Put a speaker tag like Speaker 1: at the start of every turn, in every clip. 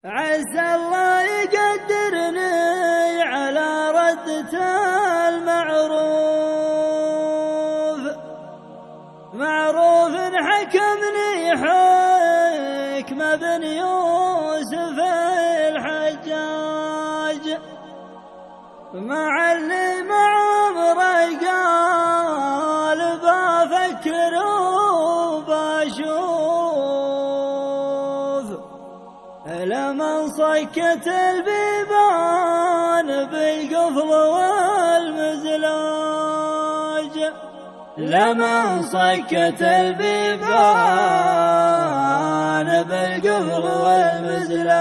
Speaker 1: عسى الله يقدرني على ردة المعروف، معروف حكمني حكمة بن يوسف الحجاج، مع اللي مع عمره قال بفكر وبشوف، لمن صكت البيبان بالقفل والمزلاج، لمن صكت البيبان بالقفل والمزلاج،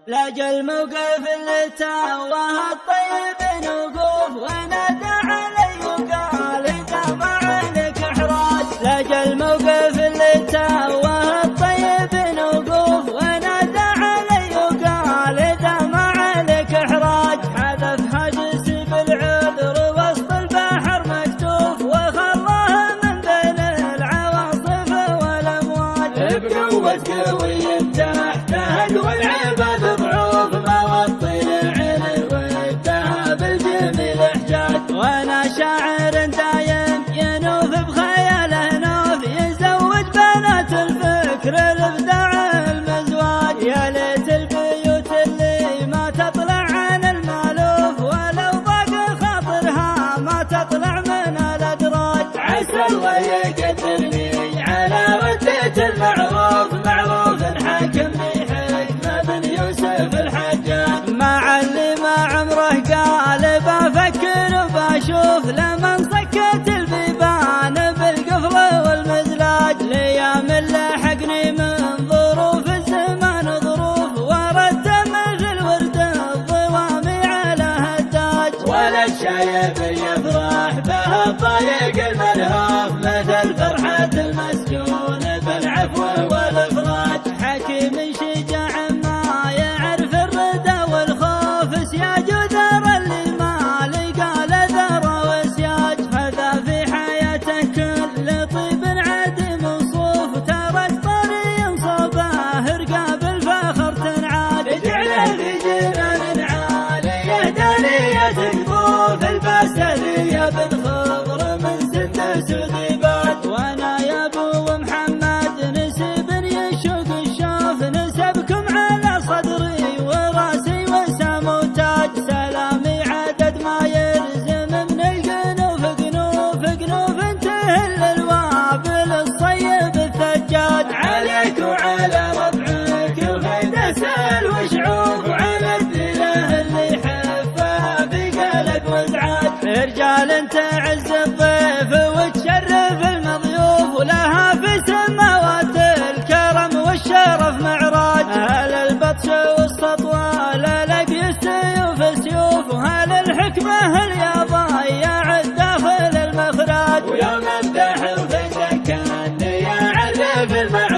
Speaker 1: لاجى الموقف اللي تاوه الطيب وقوف ونادى علي وقال انت ما عليك احراج، لاجى الموقف اللي تاوه الطيب وقوف ونادى علي وقال انت ما عليك احراج، حذف حجسي بالعذر وسط البحر مكتوف وخلاه من بين العواصف والامواج، بقوة قوي تحت والعباد ضعوف ما وطي العين وانتهى بالجميل احجاج، وانا شاعر دايم ينوف بخياله نوف يزوج بنات الفكر الابداع المزواج، يا ليت البيوت اللي ما تطلع عن المالوف ولو ضاق خاطرها ما تطلع من الادراج، عسى الله يقدرني على ردة المعروف، معروف حاكمني حكمة بن يوسف الحجاج، مع اللي ما عمره قال بفكر وبشوف، لمن صكت البيبان بالقفل والمزلاج، ليام لحقني من ظروف الزمان ظروف، ورد مثل ورد الضوامي على هداج، ولا الشايب يفرح به الضيق الملهوف مثل فرحة المسجون بالعفو والافراج، حكيم شجاع ما يعرف الردى والخوف، سياج ودار اللي ما لقى لذر وسياج، هذا في حياته كل طيب عديم وصوف، ترك طري صوبه رقاب الفخر تنعاد، اجعله في جنان عاليه دانيه قطوف، الباسليه بن خضر من سندس وذيبات، وانا يا ابو محمد نسب يشوق الشوف، نسبكم على صدري وراسي وسام وتاج، سلامي عدد ما يلزم من القنوف قنوف قنوف تهل الوابل الصيب الثجاج، عليك وعلى ربعك الخيد اسال وشعوف، وعلى الدله اللي حفها في قلق وازعاج، رجال تعز الضيف وتشرف المضيوف، ولها في سماوات الكرم والشرف معراج، اهل البطش والسطوه لقي السيوف سيوف، وهل الحكمه اليابا يا داخل المخراج، ويوم امدح الخير كاني يا عذب المعراج.